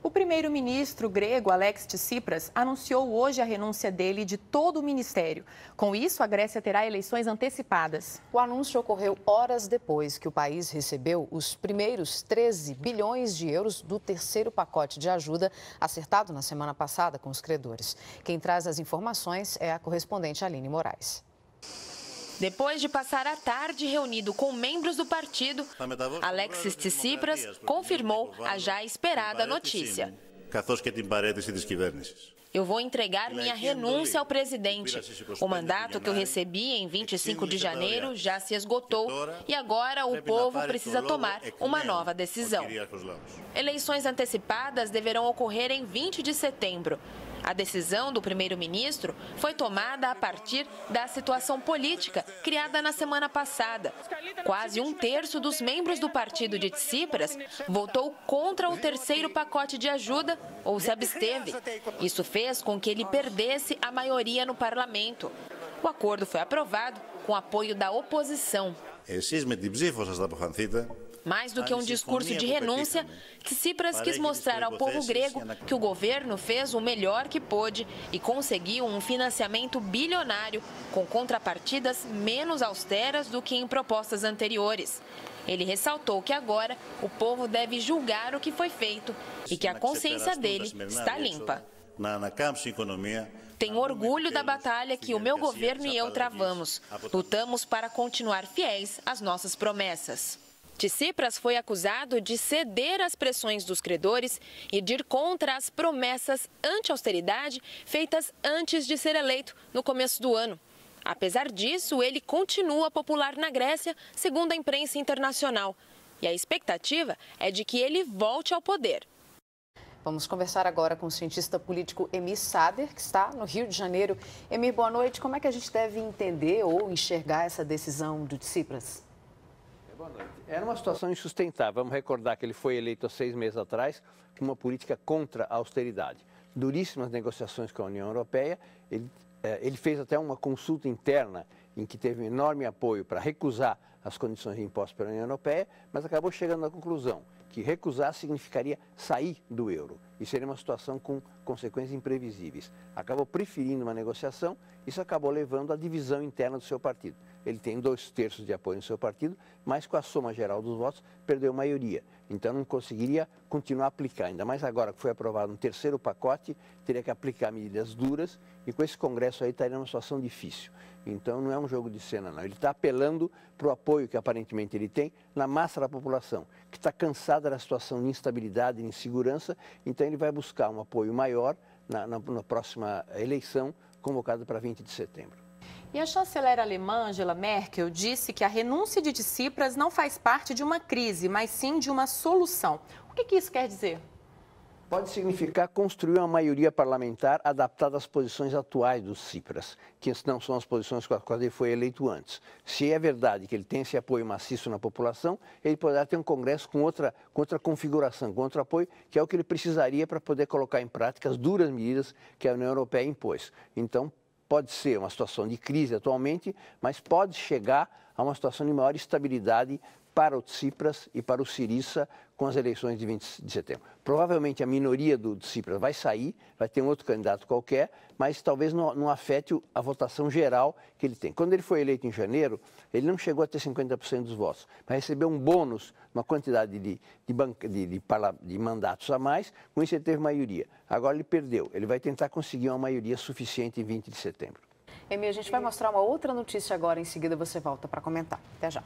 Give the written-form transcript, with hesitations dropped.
O primeiro-ministro grego Alexis Tsipras anunciou hoje a renúncia dele de todo o ministério. Com isso, a Grécia terá eleições antecipadas. O anúncio ocorreu horas depois que o país recebeu os primeiros 13 bilhões de euros do terceiro pacote de ajuda acertado na semana passada com os credores. Quem traz as informações é a correspondente Aline Moraes. Depois de passar a tarde reunido com membros do partido, Alexis Tsipras confirmou a já esperada notícia. Eu vou entregar minha renúncia ao presidente. O mandato que eu recebi em 25 de janeiro já se esgotou e agora o povo precisa tomar uma nova decisão. Eleições antecipadas deverão ocorrer em 20 de setembro. A decisão do primeiro-ministro foi tomada a partir da situação política criada na semana passada. Quase um terço dos membros do partido de Tsipras votou contra o terceiro pacote de ajuda ou se absteve. Isso fez com que ele perdesse a maioria no parlamento. O acordo foi aprovado com apoio da oposição. Mais do que um discurso de renúncia, Tsipras quis mostrar ao povo grego que o governo fez o melhor que pôde e conseguiu um financiamento bilionário com contrapartidas menos austeras do que em propostas anteriores. Ele ressaltou que agora o povo deve julgar o que foi feito e que a consciência dele está limpa. Tenho orgulho da batalha que o meu governo e eu travamos. Lutamos para continuar fiéis às nossas promessas. Tsipras foi acusado de ceder às pressões dos credores e de ir contra as promessas anti-austeridade feitas antes de ser eleito no começo do ano. Apesar disso, ele continua popular na Grécia, segundo a imprensa internacional. E a expectativa é de que ele volte ao poder. Vamos conversar agora com o cientista político Emir Sader, que está no Rio de Janeiro. Emir, boa noite. Como é que a gente deve entender ou enxergar essa decisão do Tsipras? Boa noite. Era uma situação insustentável. Vamos recordar que ele foi eleito há 6 meses atrás com uma política contra a austeridade. Duríssimas negociações com a União Europeia. Ele fez até uma consulta interna em que teve um enorme apoio para recusar as condições impostas pela União Europeia, mas acabou chegando à conclusão que recusar significaria sair do euro. E seria uma situação com consequências imprevisíveis. Acabou preferindo uma negociação, isso acabou levando à divisão interna do seu partido. Ele tem 2/3 de apoio no seu partido, mas com a soma geral dos votos perdeu maioria. Então não conseguiria continuar a aplicar, ainda mais agora que foi aprovado um terceiro pacote, teria que aplicar medidas duras e com esse Congresso aí estaria numa situação difícil. Então não é um jogo de cena não, ele está apelando para o apoio que aparentemente ele tem na massa da população, que está cansada da situação de instabilidade e insegurança, então ele vai buscar um apoio maior na próxima eleição convocada para 20 de setembro. E a chanceler alemã Angela Merkel disse que a renúncia de Tsipras não faz parte de uma crise, mas sim de uma solução. O que isso quer dizer? Pode significar construir uma maioria parlamentar adaptada às posições atuais do Tsipras, que não são as posições com as quais ele foi eleito antes. Se é verdade que ele tem esse apoio maciço na população, ele poderá ter um Congresso com outra configuração, com outro apoio, que é o que ele precisaria para poder colocar em prática as duras medidas que a União Europeia impôs. Então, pode ser uma situação de crise atualmente, mas pode chegar a uma situação de maior estabilidade para o Tsipras e para o Syriza com as eleições de 20 de setembro. Provavelmente a minoria do Tsipras vai sair, vai ter um outro candidato qualquer, mas talvez não afete a votação geral que ele tem. Quando ele foi eleito em janeiro, ele não chegou a ter 50% dos votos, mas recebeu um bônus, uma quantidade de mandatos a mais, com isso ele teve maioria. Agora ele perdeu, ele vai tentar conseguir uma maioria suficiente em 20 de setembro. Emir, a gente vai mostrar uma outra notícia agora, em seguida você volta para comentar. Até já.